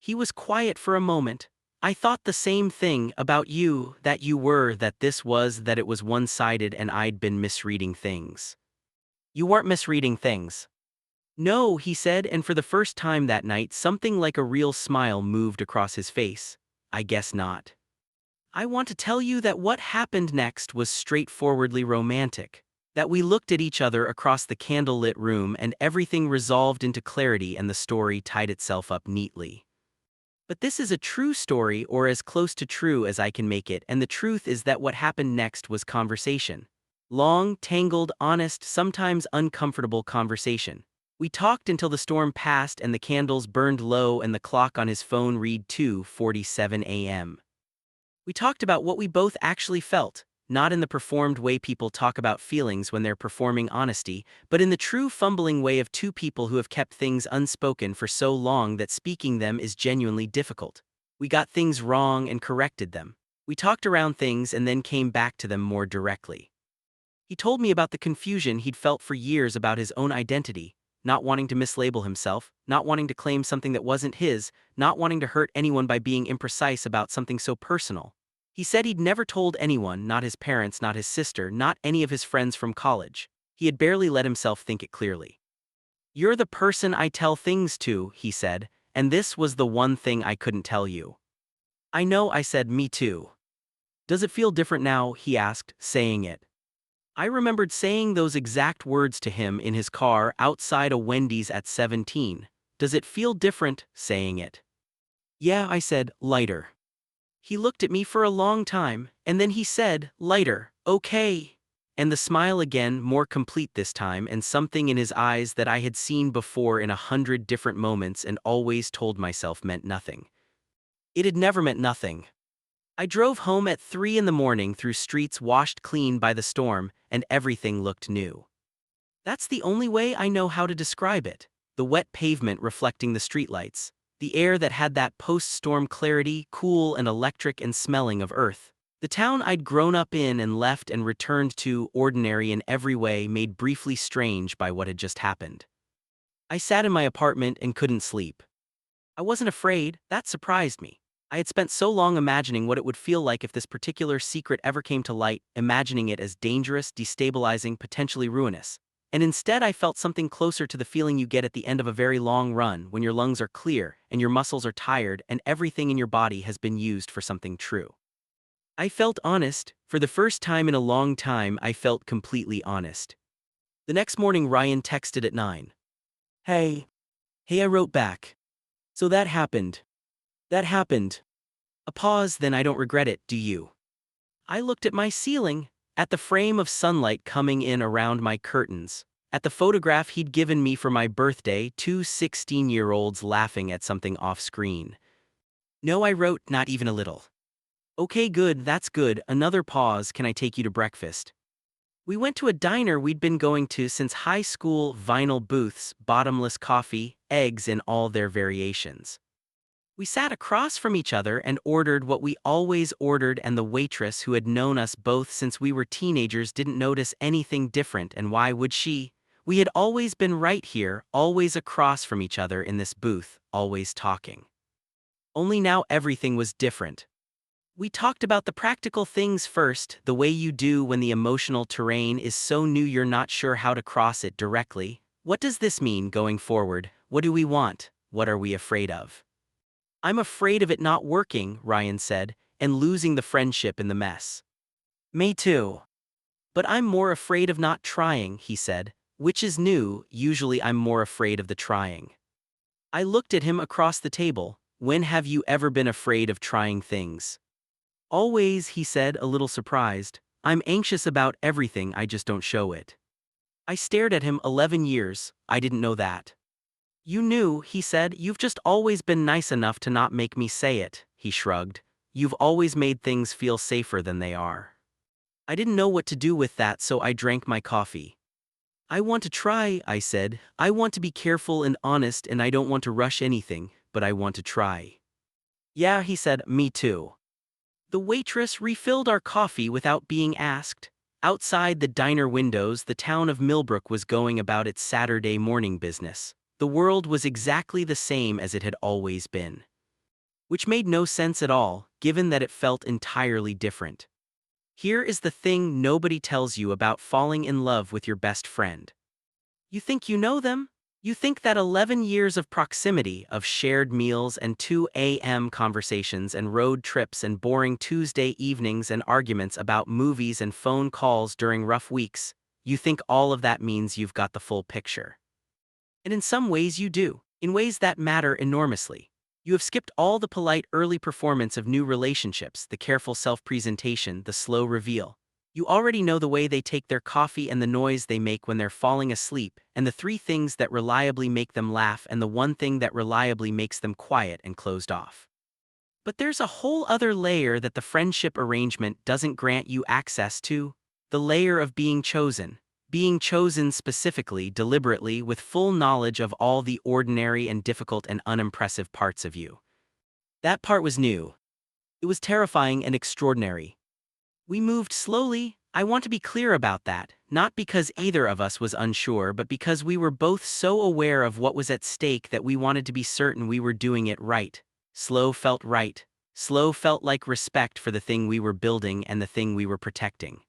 He was quiet for a moment. I thought the same thing about you, that it was one-sided and I'd been misreading things. You weren't misreading things. No, he said, and for the first time that night something like a real smile moved across his face. I guess not. I want to tell you that what happened next was straightforwardly romantic. That we looked at each other across the candlelit room and everything resolved into clarity and the story tied itself up neatly. But this is a true story, or as close to true as I can make it, and the truth is that what happened next was conversation. Long, tangled, honest, sometimes uncomfortable conversation. We talked until the storm passed and the candles burned low and the clock on his phone read 2:47 a.m. We talked about what we both actually felt, not in the performed way people talk about feelings when they're performing honesty, but in the true fumbling way of two people who have kept things unspoken for so long that speaking them is genuinely difficult. We got things wrong and corrected them. We talked around things and then came back to them more directly. He told me about the confusion he'd felt for years about his own identity, not wanting to mislabel himself, not wanting to claim something that wasn't his, not wanting to hurt anyone by being imprecise about something so personal. He said he'd never told anyone, not his parents, not his sister, not any of his friends from college. He had barely let himself think it clearly. "You're the person I tell things to," he said, "and this was the one thing I couldn't tell you." "I know," I said, "me too." "Does it feel different now?" he asked, saying it. I remembered saying those exact words to him in his car outside a Wendy's at 17. "Does it feel different?" saying it. "Yeah," I said, "lighter." He looked at me for a long time, and then he said, "Lighter, okay." And the smile again, more complete this time, and something in his eyes that I had seen before in 100 different moments and always told myself meant nothing. It had never meant nothing. I drove home at 3 in the morning through streets washed clean by the storm, and everything looked new. That's the only way I know how to describe it. The wet pavement reflecting the streetlights, the air that had that post-storm clarity, cool and electric and smelling of earth. The town I'd grown up in and left and returned to, ordinary in every way, made briefly strange by what had just happened. I sat in my apartment and couldn't sleep. I wasn't afraid, that surprised me. I had spent so long imagining what it would feel like if this particular secret ever came to light, imagining it as dangerous, destabilizing, potentially ruinous. And instead I felt something closer to the feeling you get at the end of a very long run, when your lungs are clear, and your muscles are tired, and everything in your body has been used for something true. I felt honest. For the first time in a long time, I felt completely honest. The next morning Ryan texted at 9. "Hey." "Hey," I wrote back. "So that happened. That happened." A pause, then "I don't regret it, do you?" I looked at my ceiling, at the frame of sunlight coming in around my curtains, at the photograph he'd given me for my birthday, two 16-year-olds laughing at something off-screen. "No," I wrote, "not even a little." "Okay, good, that's good." Another pause. "Can I take you to breakfast?" We went to a diner we'd been going to since high school, vinyl booths, bottomless coffee, eggs in all their variations. We sat across from each other and ordered what we always ordered, and the waitress, who had known us both since we were teenagers, didn't notice anything different, and why would she? We had always been right here, always across from each other in this booth, always talking. Only now everything was different. We talked about the practical things first, the way you do when the emotional terrain is so new you're not sure how to cross it directly. What does this mean going forward? What do we want? What are we afraid of? "I'm afraid of it not working," Ryan said, "and losing the friendship in the mess." "Me too. But I'm more afraid of not trying," he said, "which is new. Usually I'm more afraid of the trying." I looked at him across the table. "When have you ever been afraid of trying things?" "Always," he said, a little surprised. "I'm anxious about everything, I just don't show it." I stared at him. 11 years, I didn't know that. "You knew," he said. "You've just always been nice enough to not make me say it." He shrugged. "You've always made things feel safer than they are." I didn't know what to do with that, so I drank my coffee. "I want to try," I said. "I want to be careful and honest, and I don't want to rush anything, but I want to try." "Yeah," he said, "me too." The waitress refilled our coffee without being asked. Outside the diner windows, the town of Millbrook was going about its Saturday morning business. The world was exactly the same as it had always been. Which made no sense at all, given that it felt entirely different. Here is the thing nobody tells you about falling in love with your best friend. You think you know them? You think that 11 years of proximity, of shared meals and 2 a.m. conversations and road trips and boring Tuesday evenings and arguments about movies and phone calls during rough weeks, you think all of that means you've got the full picture. And in some ways you do, in ways that matter enormously. You have skipped all the polite early performance of new relationships, the careful self-presentation, the slow reveal. You already know the way they take their coffee and the noise they make when they're falling asleep, and the 3 things that reliably make them laugh and the 1 thing that reliably makes them quiet and closed off. But there's a whole other layer that the friendship arrangement doesn't grant you access to. The layer of being chosen. Being chosen specifically, deliberately, with full knowledge of all the ordinary and difficult and unimpressive parts of you. That part was new. It was terrifying and extraordinary. We moved slowly. I want to be clear about that, not because either of us was unsure, but because we were both so aware of what was at stake that we wanted to be certain we were doing it right. Slow felt right. Slow felt like respect for the thing we were building and the thing we were protecting.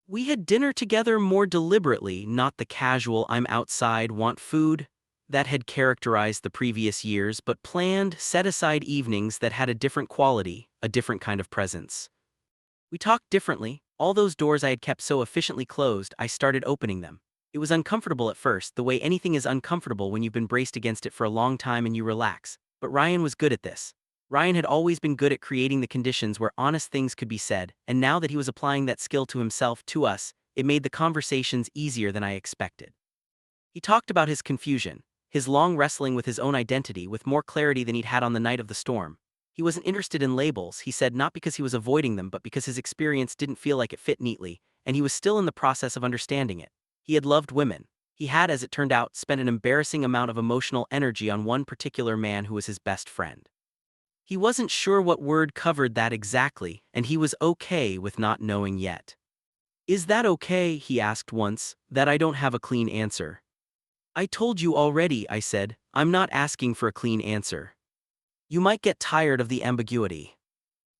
We had dinner together more deliberately, not the casual I'm outside, want food that had characterized the previous years, but planned, set-aside evenings that had a different quality, a different kind of presence. We talked differently. All those doors I had kept so efficiently closed, I started opening them. It was uncomfortable at first, the way anything is uncomfortable when you've been braced against it for a long time and you relax. But Ryan was good at this. Ryan had always been good at creating the conditions where honest things could be said, and now that he was applying that skill to himself, to us, it made the conversations easier than I expected. He talked about his confusion, his long wrestling with his own identity with more clarity than he'd had on the night of the storm. He wasn't interested in labels, he said, not because he was avoiding them but because his experience didn't feel like it fit neatly, and he was still in the process of understanding it. He had loved women. He had, as it turned out, spent an embarrassing amount of emotional energy on one particular man who was his best friend. He wasn't sure what word covered that exactly, and he was okay with not knowing yet. "Is that okay?" he asked once, "that I don't have a clean answer?" "I told you already," I said. "I'm not asking for a clean answer. You might get tired of the ambiguity."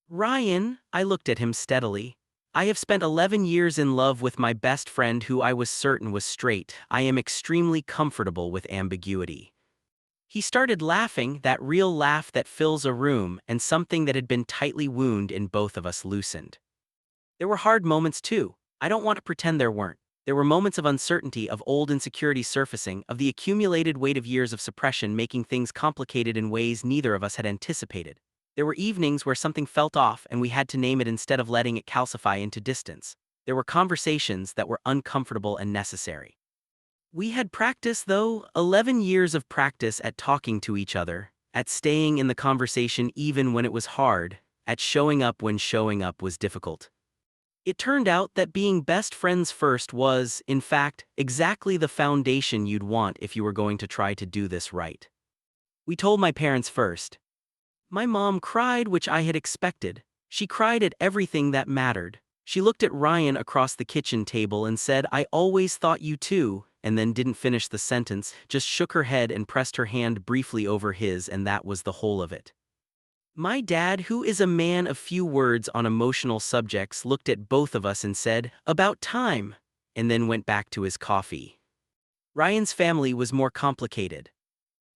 "Ryan," I looked at him steadily, "I have spent 11 years in love with my best friend who I was certain was straight. I am extremely comfortable with ambiguity." He started laughing, that real laugh that fills a room, and something that had been tightly wound in both of us loosened. There were hard moments too. I don't want to pretend there weren't. There were moments of uncertainty, of old insecurities surfacing, of the accumulated weight of years of suppression making things complicated in ways neither of us had anticipated. There were evenings where something felt off and we had to name it instead of letting it calcify into distance. There were conversations that were uncomfortable and necessary. We had practice, though, 11 years of practice at talking to each other, at staying in the conversation even when it was hard, at showing up when showing up was difficult. It turned out that being best friends first was, in fact, exactly the foundation you'd want if you were going to try to do this right. We told my parents first. My mom cried, which I had expected. She cried at everything that mattered. She looked at Ryan across the kitchen table and said, "I always thought you too," and then didn't finish the sentence, just shook her head and pressed her hand briefly over his, and that was the whole of it. My dad, who is a man of few words on emotional subjects, looked at both of us and said, "About time," and then went back to his coffee. Ryan's family was more complicated.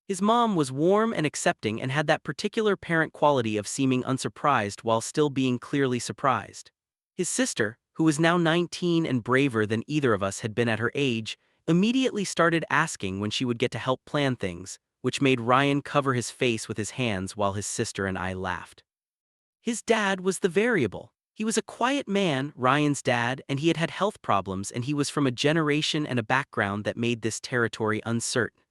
His mom was warm and accepting and had that particular parent quality of seeming unsurprised while still being clearly surprised. His sister, who was now 19 and braver than either of us had been at her age, immediately started asking when she would get to help plan things, which made Ryan cover his face with his hands while his sister and I laughed. His dad was the variable. He was a quiet man, Ryan's dad, and he had had health problems, and he was from a generation and a background that made this territory uncertain.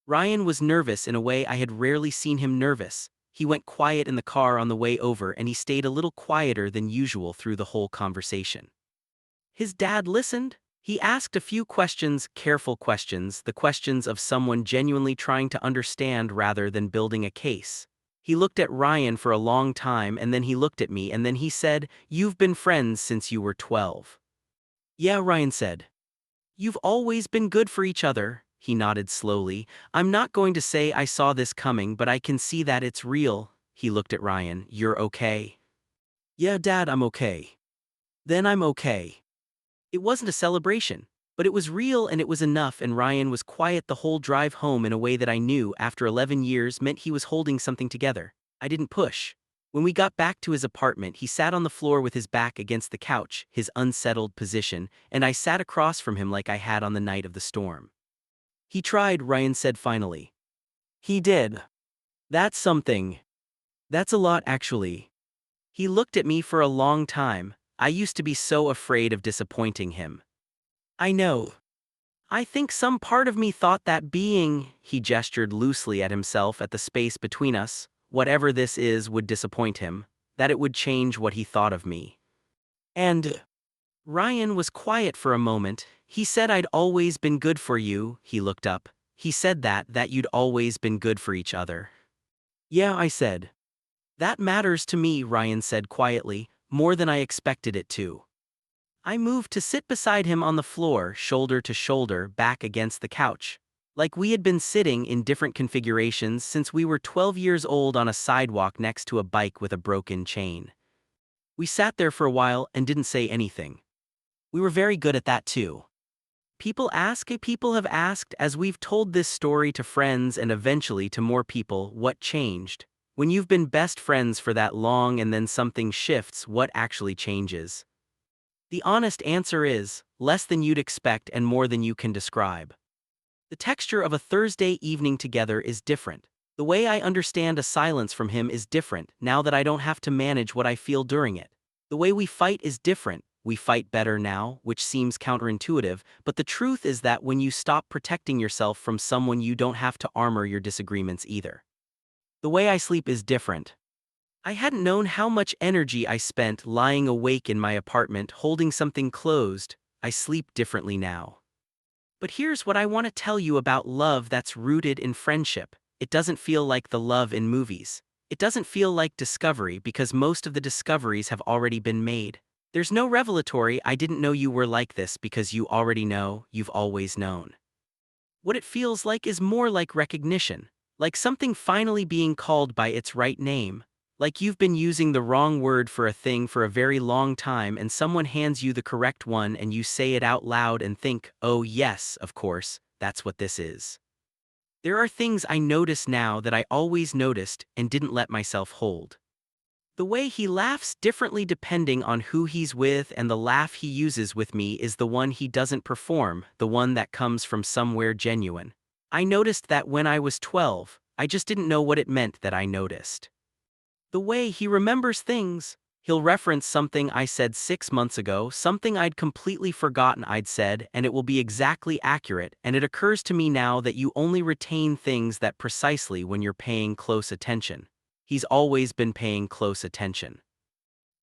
Ryan was nervous in a way I had rarely seen him nervous. He went quiet in the car on the way over, and he stayed a little quieter than usual through the whole conversation. His dad listened. He asked a few questions, careful questions, the questions of someone genuinely trying to understand rather than building a case. He looked at Ryan for a long time, and then he looked at me, and then he said, "You've been friends since you were 12. "Yeah," Ryan said. "You've always been good for each other." He nodded slowly. "I'm not going to say I saw this coming, but I can see that it's real." He looked at Ryan. "You're okay?" "Yeah, Dad, I'm okay." "Then I'm okay." It wasn't a celebration, but it was real and it was enough, and Ryan was quiet the whole drive home in a way that I knew, after 11 years, meant he was holding something together. I didn't push. When we got back to his apartment, he sat on the floor with his back against the couch, his unsettled position, and I sat across from him like I had on the night of the storm. "He tried," Ryan said finally. "He did. That's something. That's a lot, actually." He looked at me for a long time. I used to be so afraid of disappointing him. "I know. I think some part of me thought that being," he gestured loosely at himself at the space between us, whatever this is would disappoint him, that it would change what he thought of me. And Ryan was quiet for a moment. He said I'd always been good for you. He looked up. He said that you'd always been good for each other. Yeah, I said. That matters to me, Ryan said quietly, more than I expected it to. I moved to sit beside him on the floor, shoulder to shoulder, back against the couch. Like we had been sitting in different configurations since we were 12 years old on a sidewalk next to a bike with a broken chain. We sat there for a while and didn't say anything. We were very good at that too. People have asked as we've told this story to friends and eventually to more people, what changed? When you've been best friends for that long and then something shifts, what actually changes? The honest answer is, less than you'd expect and more than you can describe. The texture of a Thursday evening together is different. The way I understand a silence from him is different now that I don't have to manage what I feel during it. The way we fight is different. We fight better now, which seems counterintuitive, but the truth is that when you stop protecting yourself from someone, you don't have to armor your disagreements either. The way I sleep is different. I hadn't known how much energy I spent lying awake in my apartment holding something closed. I sleep differently now. But here's what I want to tell you about love that's rooted in friendship. It doesn't feel like the love in movies. It doesn't feel like discovery because most of the discoveries have already been made. There's no revelatory "I didn't know you were like this" because you already know, you've always known. What it feels like is more like recognition, like something finally being called by its right name. Like you've been using the wrong word for a thing for a very long time and someone hands you the correct one and you say it out loud and think, oh yes, of course, that's what this is. There are things I notice now that I always noticed and didn't let myself hold. The way he laughs differently depending on who he's with, and the laugh he uses with me is the one he doesn't perform, the one that comes from somewhere genuine. I noticed that when I was 12, I just didn't know what it meant that I noticed. The way he remembers things. He'll reference something I said 6 months ago, something I'd completely forgotten I'd said, and it will be exactly accurate, and it occurs to me now that you only retain things that precisely when you're paying close attention. He's always been paying close attention.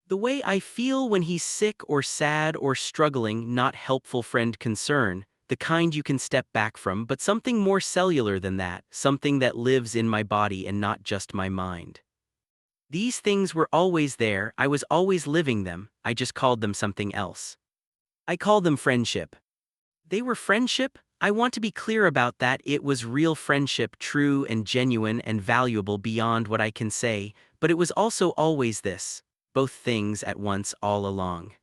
The way I feel when he's sick or sad or struggling, not helpful friend concern, the kind you can step back from, but something more cellular than that, something that lives in my body and not just my mind. These things were always there, I was always living them, I just called them something else. I call them friendship. They were friendship? I want to be clear about that. It was real friendship, true and genuine and valuable beyond what I can say, but it was also always this. Both things at once all along.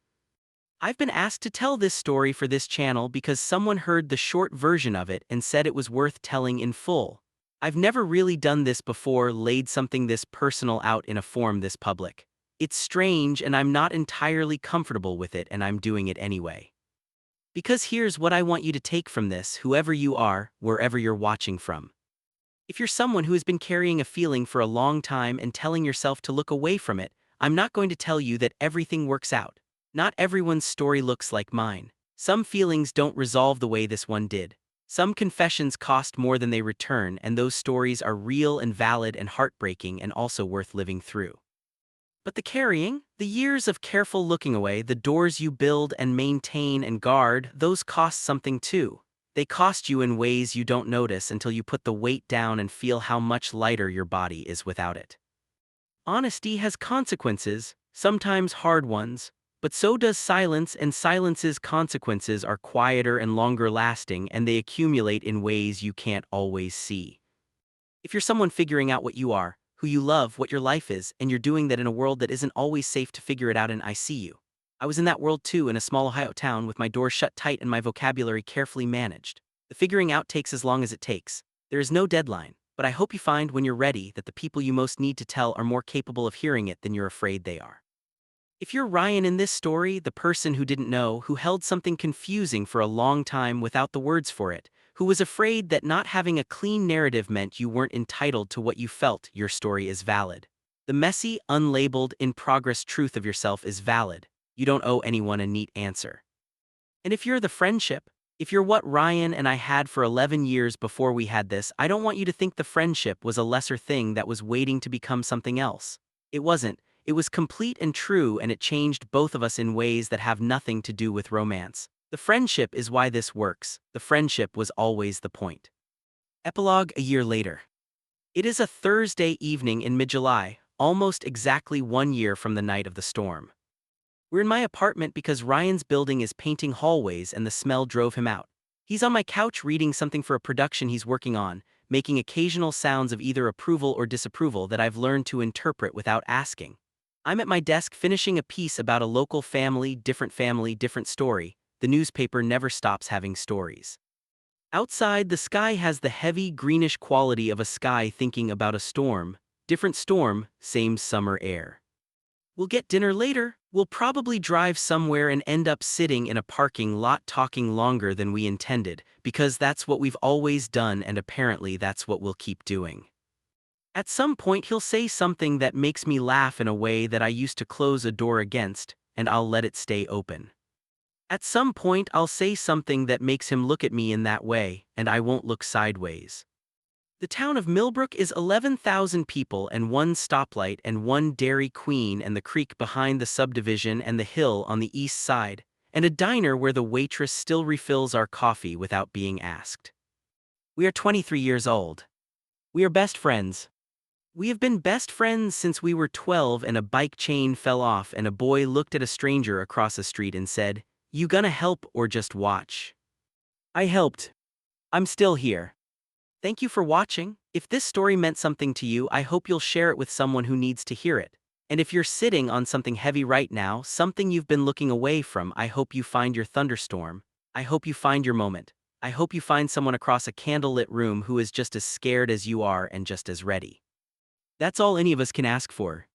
I've been asked to tell this story for this channel because someone heard the short version of it and said it was worth telling in full. I've never really done this before, laid something this personal out in a form this public. It's strange and I'm not entirely comfortable with it, and I'm doing it anyway. Because here's what I want you to take from this, whoever you are, wherever you're watching from. If you're someone who has been carrying a feeling for a long time and telling yourself to look away from it, I'm not going to tell you that everything works out. Not everyone's story looks like mine. Some feelings don't resolve the way this one did. Some confessions cost more than they return, and those stories are real and valid and heartbreaking and also worth living through. But the carrying, the years of careful looking away, the doors you build and maintain and guard, those cost something too. They cost you in ways you don't notice until you put the weight down and feel how much lighter your body is without it. Honesty has consequences, sometimes hard ones, but so does silence, and silence's consequences are quieter and longer lasting, and they accumulate in ways you can't always see. If you're someone figuring out what you are, who you love, what your life is, and you're doing that in a world that isn't always safe to figure it out in, I see you. I was in that world too, in a small Ohio town with my doors shut tight and my vocabulary carefully managed. The figuring out takes as long as it takes. There is no deadline, but I hope you find when you're ready that the people you most need to tell are more capable of hearing it than you're afraid they are. If you're Ryan in this story, the person who didn't know, who held something confusing for a long time without the words for it, who was afraid that not having a clean narrative meant you weren't entitled to what you felt, your story is valid. The messy, unlabeled, in-progress truth of yourself is valid. You don't owe anyone a neat answer. And if you're the friendship, If you're what Ryan and I had for 11 years before we had this, I don't want you to think the friendship was a lesser thing that was waiting to become something else. It wasn't. It was complete and true, and it changed both of us in ways that have nothing to do with romance. The friendship is why this works. The friendship was always the point. Epilogue a year later. It is a Thursday evening in mid-July, almost exactly 1 year from the night of the storm. We're in my apartment because Ryan's building is painting hallways and the smell drove him out. He's on my couch reading something for a production he's working on, making occasional sounds of either approval or disapproval that I've learned to interpret without asking. I'm at my desk finishing a piece about a local family, different story. The newspaper never stops having stories. Outside, the sky has the heavy, greenish quality of a sky thinking about a storm. Different storm, same summer air. We'll get dinner later. We'll probably drive somewhere and end up sitting in a parking lot talking longer than we intended, because that's what we've always done and apparently that's what we'll keep doing. At some point he'll say something that makes me laugh in a way that I used to close a door against, and I'll let it stay open. At some point I'll say something that makes him look at me in that way, and I won't look sideways. The town of Millbrook is 11,000 people and one stoplight and one Dairy Queen and the creek behind the subdivision and the hill on the east side, and a diner where the waitress still refills our coffee without being asked. We are 23 years old. We are best friends. We have been best friends since we were 12 and a bike chain fell off and a boy looked at a stranger across the street and said, "You gonna help or just watch?" I helped. I'm still here. Thank you for watching. If this story meant something to you, I hope you'll share it with someone who needs to hear it. And if you're sitting on something heavy right now, something you've been looking away from, I hope you find your thunderstorm. I hope you find your moment. I hope you find someone across a candlelit room who is just as scared as you are and just as ready. That's all any of us can ask for.